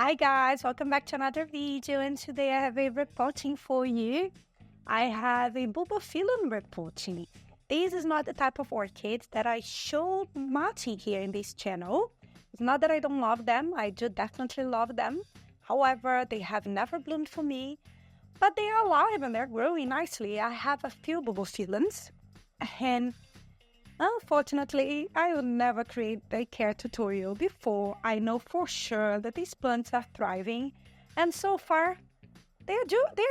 Hi guys, welcome back to another video, and today I have a repotting for you. I have a Bulbophyllum repotting. This is not the type of orchid that I showed much here in this channel. It's not that I don't love them, I do definitely love them. However, they have never bloomed for me, but they are alive and they're growing nicely. I have a few Bulbophyllums, and unfortunately, I will never create a care tutorial before I know for sure that these plants are thriving, and so far they're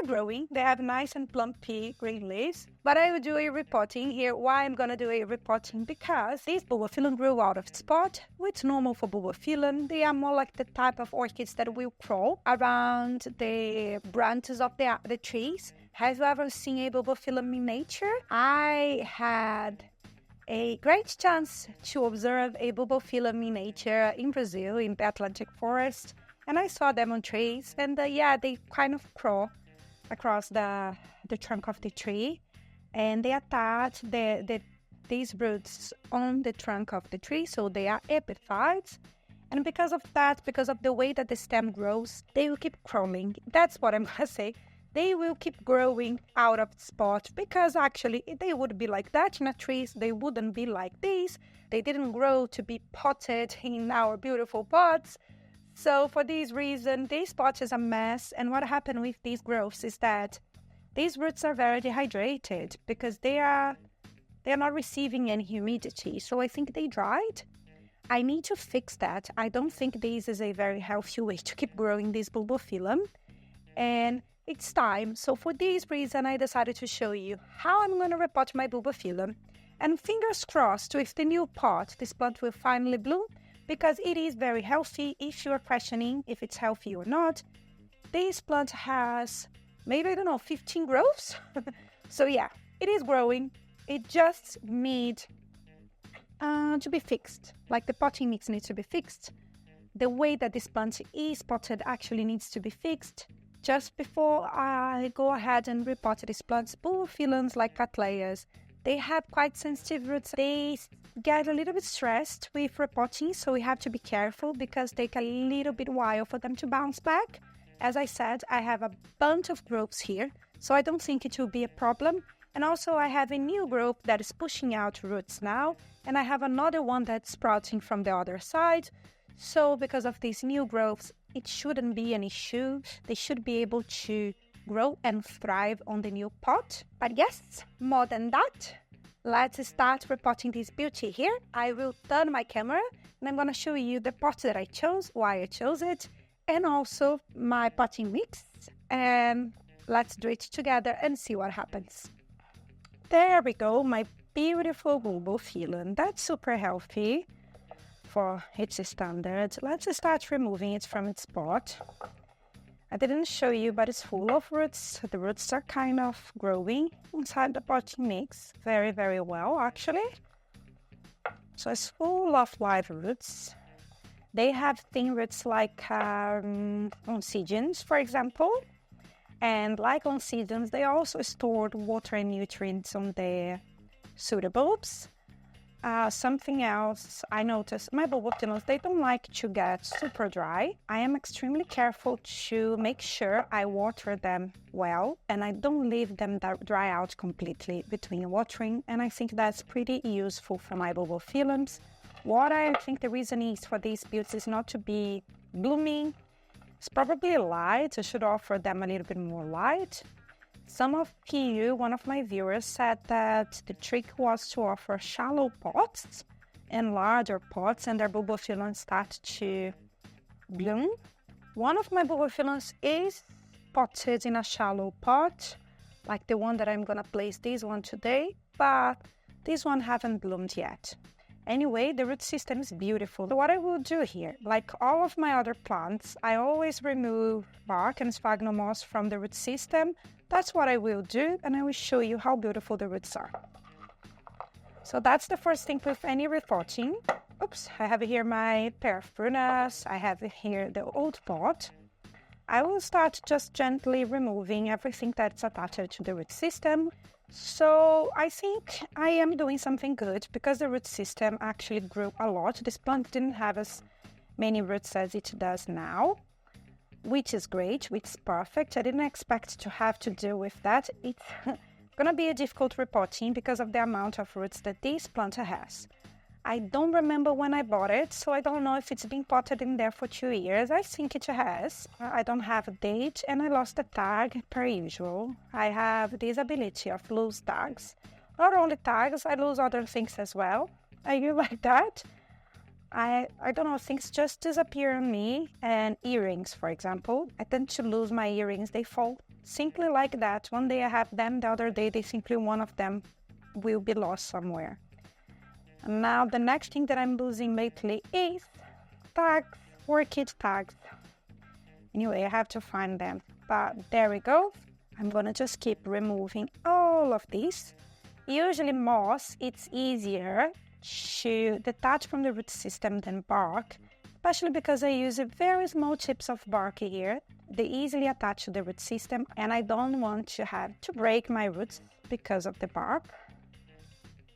growing. They have nice and plumpy green leaves, but I will do a repotting here. Why I'm gonna do a repotting? Because these Bulbophyllum grew out of spot, which is normal for Bulbophyllum. They are more like the type of orchids that will crawl around the branches of the trees. Have you ever seen a Bulbophyllum in nature? I had a great chance to observe a Bulbophyllum in nature in Brazil, in the Atlantic forest, and I saw them on trees, and they kind of crawl across the trunk of the tree, and they attach these roots on the trunk of the tree, so they are epiphytes, and because of that, because of the way that the stem grows, they will keep crawling. That's what I'm gonna say. They will keep growing out of spot, because actually they would be like that in a tree. They wouldn't be like this. They didn't grow to be potted in our beautiful pots. So for this reason, this pot is a mess. And what happened with these growths is that these roots are very dehydrated because they are not receiving any humidity. So I think they dried. I need to fix that. I don't think this is a very healthy way to keep growing this Bulbophyllum. And it's time. So for this reason, I decided to show you how I'm going to repot my Bulbophyllum. And fingers crossed, with the new pot, this plant will finally bloom, because it is very healthy. If you're questioning if it's healthy or not, this plant has maybe, I don't know, 15 growths. So yeah, it is growing. It just needs to be fixed. Like the potting mix needs to be fixed. The way that this plant is potted actually needs to be fixed. Just before I go ahead and repot these plants, Bulbophyllums like Cattleyas, they have quite sensitive roots. They get a little bit stressed with repotting, so we have to be careful because they take a little bit while for them to bounce back. As I said, I have a bunch of growths here, so I don't think it will be a problem. And also I have a new growth that is pushing out roots now, and I have another one that's sprouting from the other side. So because of these new growths, it shouldn't be an issue. They should be able to grow and thrive on the new pot. But yes, more than that, let's start repotting this beauty here. I will turn my camera and I'm going to show you the pot that I chose, why I chose it, and also my potting mix. And let's do it together and see what happens. There we go, my beautiful Bulbophyllum. That's super healthy for its standards. Let's start removing it from its pot. I didn't show you, but it's full of roots. The roots are kind of growing inside the potting mix very, very well, actually. So it's full of live roots. They have thin roots like oncidiums, for example. And like oncidiums, they also stored water and nutrients on their pseudobulbs. Something else I noticed, my Bulbophyllums, they don't like to get super dry. I am extremely careful to make sure I water them well, and I don't leave them dry out completely between watering, and I think that's pretty useful for my Bulbophyllums. What I think the reason is for these builds is not to be blooming. It's probably light. I should offer them a little bit more light. Some of you, one of my viewers, said that the trick was to offer shallow pots and larger pots, and their Bulbophyllums start to bloom. One of my Bulbophyllums is potted in a shallow pot, like the one that I'm gonna place this one today, but this one haven't bloomed yet. Anyway, the root system is beautiful. So what I will do here, like all of my other plants, I always remove bark and sphagnum moss from the root system. That's what I will do, and I will show you how beautiful the roots are. So that's the first thing with any repotting. Oops, I have here my pair of prunas. I have here the old pot. I will start just gently removing everything that's attached to the root system. So I think I am doing something good because the root system actually grew a lot. This plant didn't have as many roots as it does now. which is great, which is perfect. I didn't expect to have to deal with that. It's gonna be a difficult repotting because of the amount of roots that this plant has. I don't remember when I bought it, so I don't know if it's been potted in there for 2 years. I think it has. I don't have a date, and I lost the tag per usual. I have this ability of lose tags. Not only tags, I lose other things as well. Are you like that? I don't know, things just disappear on me. And earrings, for example. I tend to lose my earrings. They fall simply like that. One day I have them, the other day one of them will be lost somewhere. And now the next thing that I'm losing lately is tags, orchid tags. Anyway, I have to find them. But there we go. I'm gonna just keep removing all of these. Usually moss, it's easier to detach from the root system than bark, especially because I use very small chips of bark here. They easily attach to the root system, and I don't want to have to break my roots because of the bark.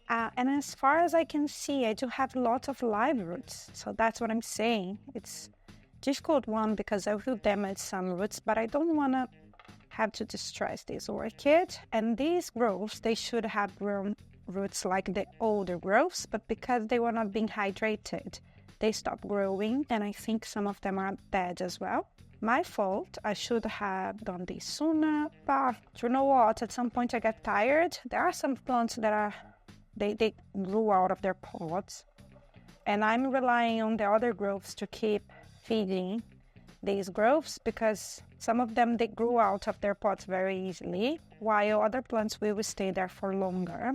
And as far as I can see, I do have lots of live roots, so that's what I'm saying. It's a difficult one because I will damage some roots, but I don't want to have to distress this orchid. And these growths, they should have grown roots like the older growths, but because they were not being hydrated, they stopped growing, and I think some of them are dead as well. My fault. I should have done this sooner, but you know what? At some point I get tired. There are some plants that they grew out of their pots, and I'm relying on the other growths to keep feeding these growths because some of them, they grew out of their pots very easily, while other plants will stay there for longer.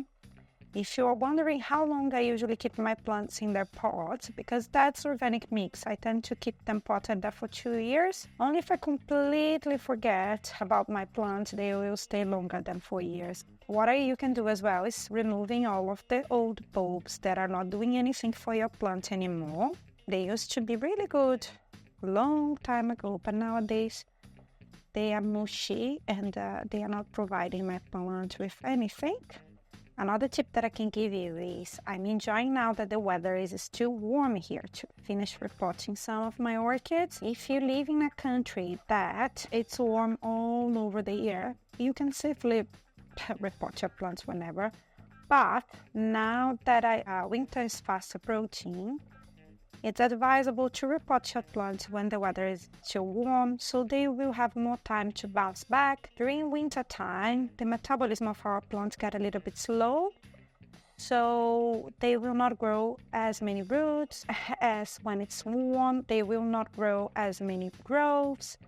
If you're wondering how long I usually keep my plants in their pots, because that's organic mix, I tend to keep them potted there for 2 years. Only if I completely forget about my plants, they will stay longer than 4 years. What you can do as well is removing all of the old bulbs that are not doing anything for your plant anymore. They used to be really good a long time ago, but nowadays they are mushy and they are not providing my plant with anything. Another tip that I can give you is I'm enjoying now that the weather is still warm here to finish repotting some of my orchids. If you live in a country that it's warm all over the year, you can safely repot your plants whenever. But now that winter is fast approaching, it's advisable to repot your plants when the weather is still warm, so they will have more time to bounce back. During winter time, the metabolism of our plants get a little bit slow, so they will not grow as many roots as when it's warm. They will not grow as many growths,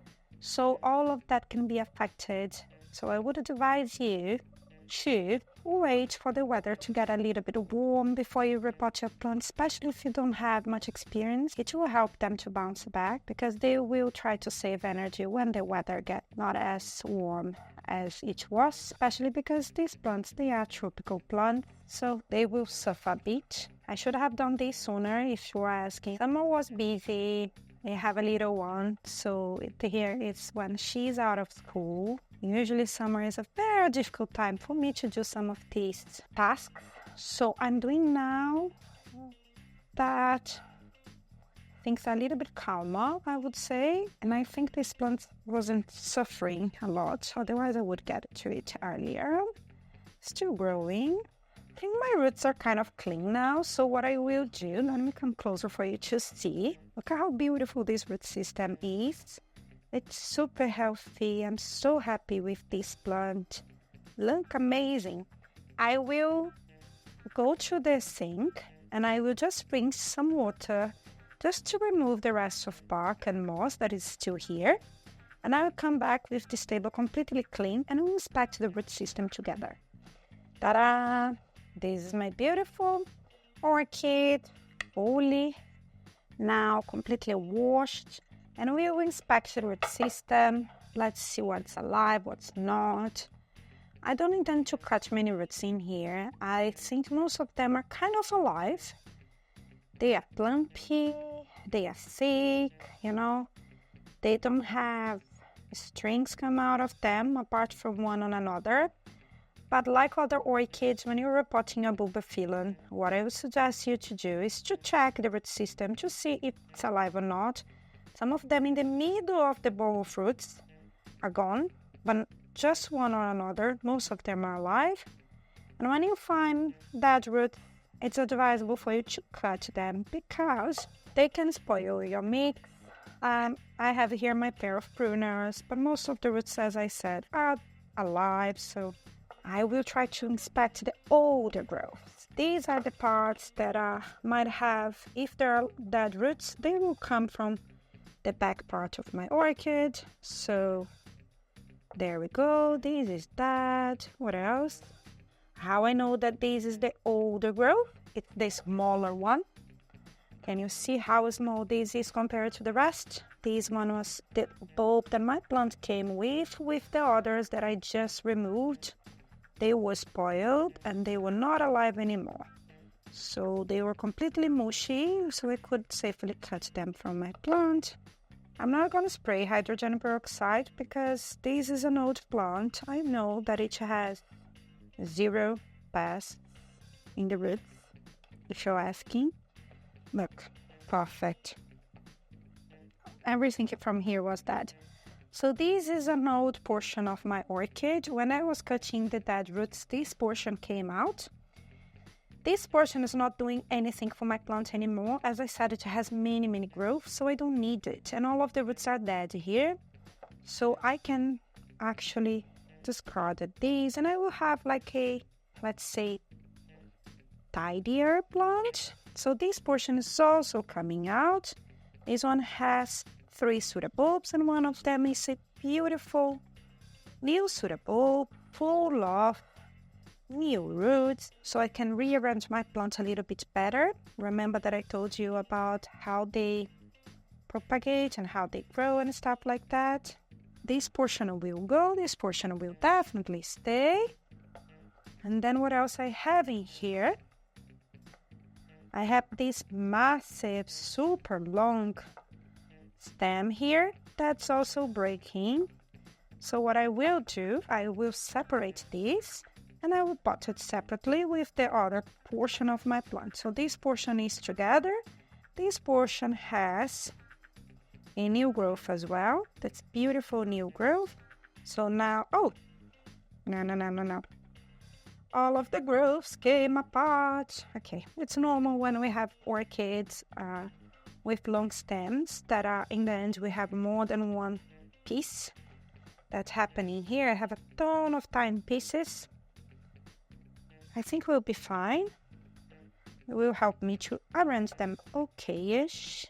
so all of that can be affected. So I would advise you to wait for the weather to get a little bit warm before you repot your plants, especially if you don't have much experience. It will help them to bounce back because they will try to save energy when the weather gets not as warm as it was, especially because these plants, they are tropical plants, so they will suffer a bit. I should have done this sooner if you were asking. Summer was busy. I have a little one, so here is when she's out of school. Usually summer is a very difficult time for me to do some of these tasks. So I'm doing now that things are a little bit calmer, I would say. And I think this plant wasn't suffering a lot, otherwise I would get to it earlier. Still growing. I think my roots are kind of clean now, so what I will do, let me come closer for you to see. Look at how beautiful this root system is. It's super healthy. I'm so happy with this plant. Look, amazing. I will go to the sink and I will just rinse some water just to remove the rest of bark and moss that is still here. And I will come back with this table completely clean and we'll inspect the root system together. Ta-da! This is my beautiful orchid, fully now completely washed. And we will inspect the root system. Let's see what's alive, what's not. I don't intend to cut many roots in here. I think most of them are kind of alive. They are plumpy, they are thick, you know. They don't have strings come out of them apart from one on another. But like other orchids, when you're repotting a Bulbophyllum, what I would suggest you to do is to check the root system to see if it's alive or not. Some of them in the middle of the bowl of fruits are gone, but just one or another. Most of them are alive. And when you find that root, it's advisable for you to cut them because they can spoil your mix. I have here my pair of pruners, but most of the roots, as I said, are alive, so I will try to inspect the older growths. These are the parts that might have, if there are dead roots, they will come from the back part of my orchid. So there we go. This is that. What else? How I know that this is the older growth? It's the smaller one. Can you see how small this is compared to the rest? This one was the bulb that my plant came with the others that I just removed. They were spoiled and they were not alive anymore. So they were completely mushy, so I could safely cut them from my plant. I'm not going to spray hydrogen peroxide because this is an old plant. I know that it has 0 pests in the roots, if you're asking. Look, perfect. Everything from here was dead. So this is an old portion of my orchid. When I was cutting the dead roots, this portion came out. This portion is not doing anything for my plant anymore. As I said, it has many growths, so I don't need it. And all of the roots are dead here. So I can actually discard these and I will have like a, let's say, tidier plant. So this portion is also coming out. This one has 3 pseudobulbs and one of them is a beautiful new pseudobulb full of new roots. So I can rearrange my plant a little bit better. Remember that I told you about how they propagate and how they grow and stuff like that. This portion will go, this portion will definitely stay. And then what else I have in here? I have this massive, super long stem here that's also breaking. So what I will do, I will separate this and I will pot it separately with the other portion of my plant. So this portion is together. This portion has a new growth as well. That's beautiful new growth. So now, oh, no. All of the growths came apart. Okay, it's normal when we have orchids with long stems that are in the end we have more than one piece. That's happening here. I have a ton of tiny pieces. I think we'll be fine. It will help me to arrange them okay-ish.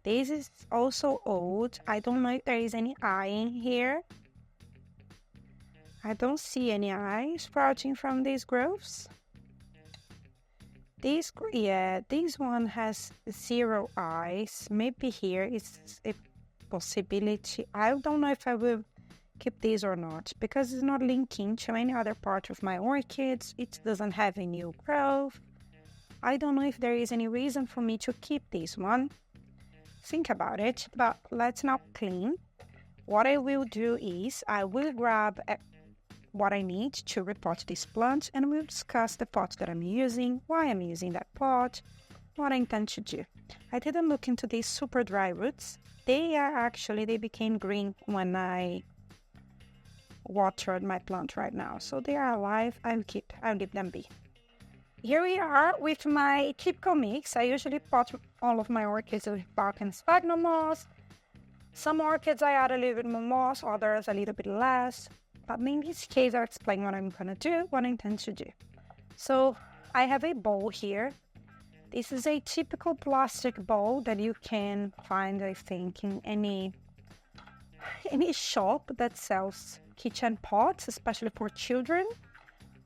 This is also old. I don't know if there is any eye in here. I don't see any eyes sprouting from these growths. This one has 0 eyes. Maybe here is a possibility. I don't know if I will keep this or not because it's not linking to any other part of my orchids. It doesn't have a new growth. I don't know if there is any reason for me to keep this one. Think about it, but let's now clean. What I will do is I will grab what I need to repot this plant and we'll discuss the pot that I'm using, why I'm using that pot, what I intend to do. I didn't look into these super dry roots. They became green when I watered my plant right now. So they are alive. I'll leave them be. Here we are with my typical mix. I usually pot all of my orchids with bark and sphagnum moss. Some orchids I add a little bit more moss, others a little bit less. But in this case, I'll explain what I'm going to do, what I intend to do. So I have a bowl here. This is a typical plastic bowl that you can find, I think, in any shop that sells kitchen pots, especially for children.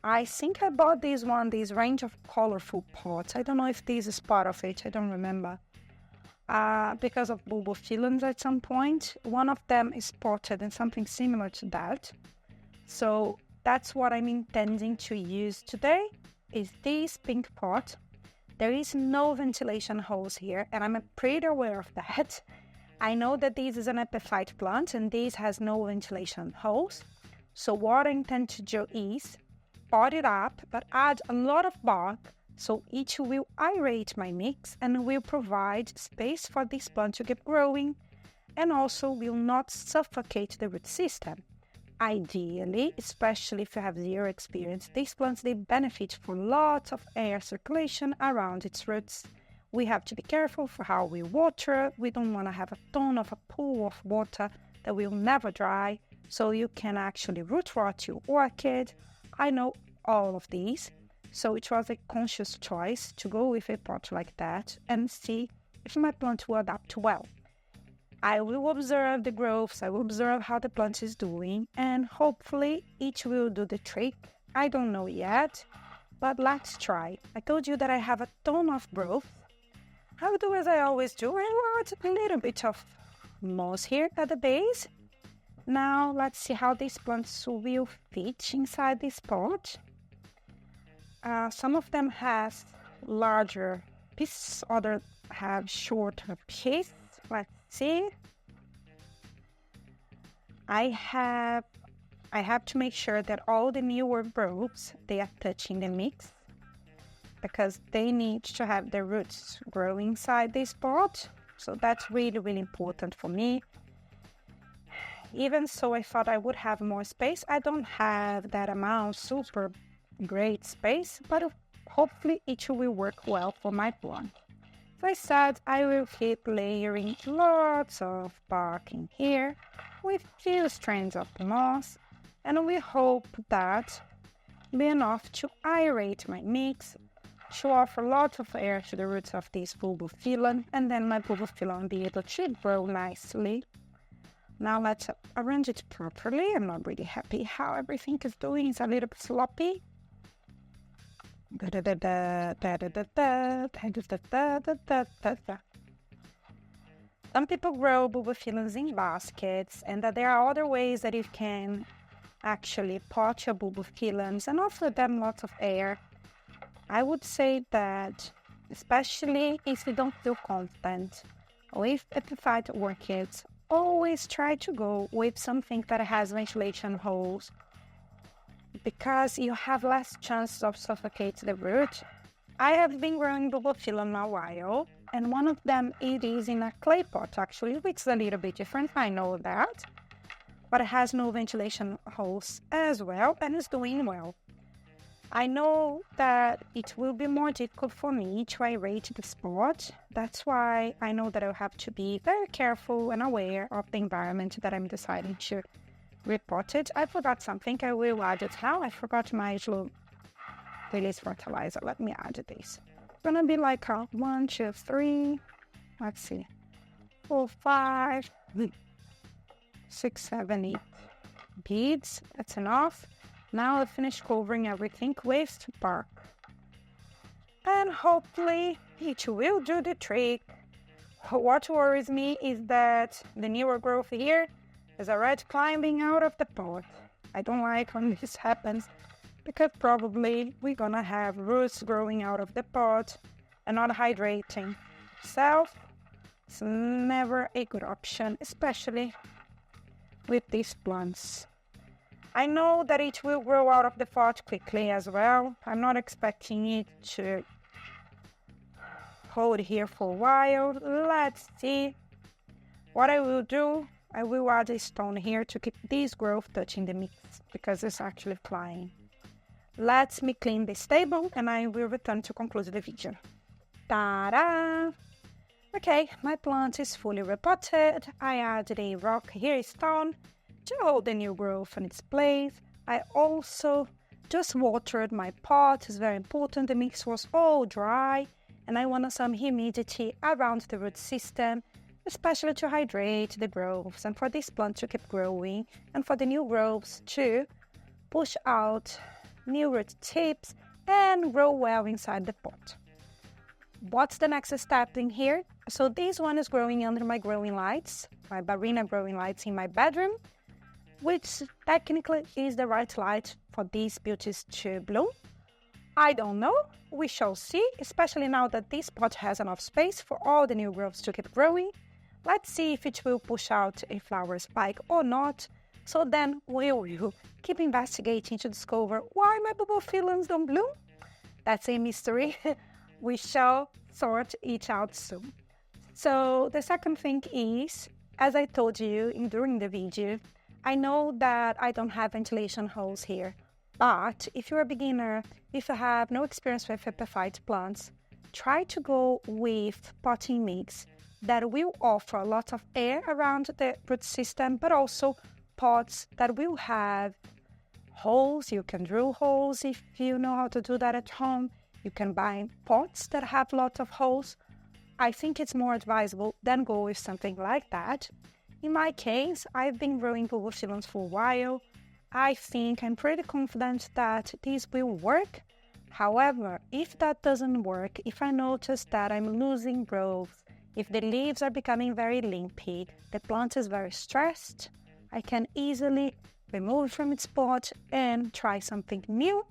I think I bought this range of colorful pots. I don't know if this is part of it. I don't remember. Because of Bulbophyllums at some point. One of them is potted in something similar to that. So that's what I'm intending to use today, is this pink pot. There is no ventilation holes here, and I'm pretty aware of that. I know that this is an epiphyte plant, and this has no ventilation holes. So what I intend to do is pot it up, but add a lot of bark, so it will aerate my mix and will provide space for this plant to keep growing and also will not suffocate the root system. Ideally, especially if you have zero experience, these plants, they benefit from lots of air circulation around its roots. We have to be careful for how we water. We don't want to have a ton of a pool of water that will never dry, so you can actually root rot your orchid. I know all of these, so it was a conscious choice to go with a pot like that and see if my plant will adapt well. I will observe the growths, I will observe how the plant is doing, and hopefully it will do the trick. I don't know yet, but let's try. I told you that I have a ton of growth. I will do as I always do, and a little bit of moss here at the base. Now let's see how these plants will fit inside this pot. Some of them have larger pieces, others have shorter pieces. Let's see. I have to make sure that all the newer bulbs, they are touching the mix, because they need to have their roots grow inside this pot. So that's really, really important for me. Even so, I thought I would have more space. I don't have that amount, super great space, but hopefully it will work well for my plant. As I said, I will keep layering lots of bark in here with few strands of moss, and we hope that be enough to aerate my mix, to offer lots of air to the roots of this Bulbophyllum, and then my Bulbophyllum will be able to grow nicely. Now let's arrange it properly. I'm not really happy how everything is doing. It's a little bit sloppy. Some people grow Bulbophyllums in baskets, and that there are other ways that you can actually pot your Bulbophyllums and offer them lots of air. I would say that, especially if you don't feel confident with epiphyte orchids, always try to go with something that has ventilation holes, because you have less chances of suffocating the root. I have been growing Bulbophyllum a while, and one of them, it is in a clay pot actually, which is a little bit different, I know that, but it has no ventilation holes as well, and is doing well. I know that it will be more difficult for me to aerate the spot. That's why I know that I'll have to be very careful and aware of the environment that I'm deciding to repot it. I forgot something, I will add it now. I forgot my little release fertilizer. Let me add this. It's gonna be like 1, 2, 3, let's see, 4, 5, 6, 7, 8 beads. That's enough. Now I'll finish covering everything with bark, and hopefully it will do the trick. What worries me is that the newer growth here is already climbing out of the pot. I don't like when this happens, because probably we're gonna have roots growing out of the pot and not hydrating. Self, it's never a good option, especially with these plants. I know that it will grow out of the pot quickly as well. I'm not expecting it to hold here for a while. Let's see. What I will do, I will add a stone here to keep this growth touching the mix, because it's actually flying. Let me clean this table and I will return to conclude the video. Ta-da! Okay, my plant is fully repotted. I added a rock here, a stone, to hold the new growth in its place. I also just watered my pot. It's very important. The mix was all dry and I wanted some humidity around the root system, especially to hydrate the growths and for this plant to keep growing and for the new growths to push out new root tips and grow well inside the pot. What's the next step in here? So this one is growing under my growing lights, my Barrina growing lights in my bedroom, which technically is the right light for these beauties to bloom. I don't know, we shall see, especially now that this pot has enough space for all the new growths to keep growing. Let's see if it will push out a flower spike or not. So then we will keep investigating to discover why my Bulbophyllums don't bloom. That's a mystery. We shall sort it out soon. So the second thing is as I told you during the video, I know that I don't have ventilation holes here, but if you're a beginner, if you have no experience with epiphyte plants, try to go with potting mix that will offer a lot of air around the root system, but also pots that will have holes. You can drill holes if you know how to do that at home. You can buy pots that have lots of holes. I think it's more advisable than go with something like that. In my case, I've been growing bulbophyllums for a while. I think I'm pretty confident that this will work. However, if that doesn't work, if I notice that I'm losing growth, if the leaves are becoming very limpy, the plant is very stressed, I can easily remove it from its pot and try something new.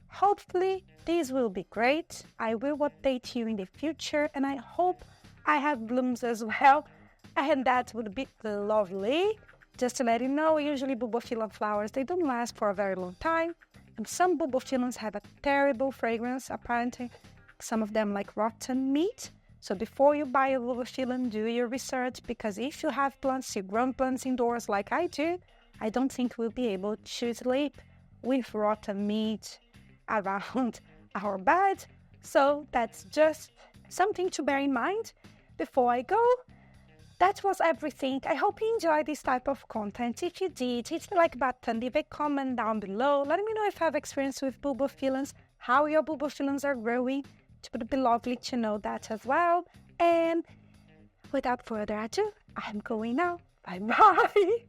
Hopefully, this will be great. I will update you in the future, and I hope I have blooms as well, and that would be lovely. Just to let you know, usually bulbophyllum flowers, they don't last for a very long time, and some bulbophyllums have a terrible fragrance, apparently, some of them like rotten meat. So before you buy a bulbophyllum, do your research, because if you have plants, you grow plants indoors like I do, I don't think we'll be able to sleep with rotten meat around our bed. So that's just something to bear in mind before I go. That was everything. I hope you enjoyed this type of content. If you did, hit the like button, leave a comment down below. Let me know if you have experience with bulbophyllums, how your bulbophyllums are growing. It would be lovely to know that as well. And without further ado, I'm going now. Bye-bye.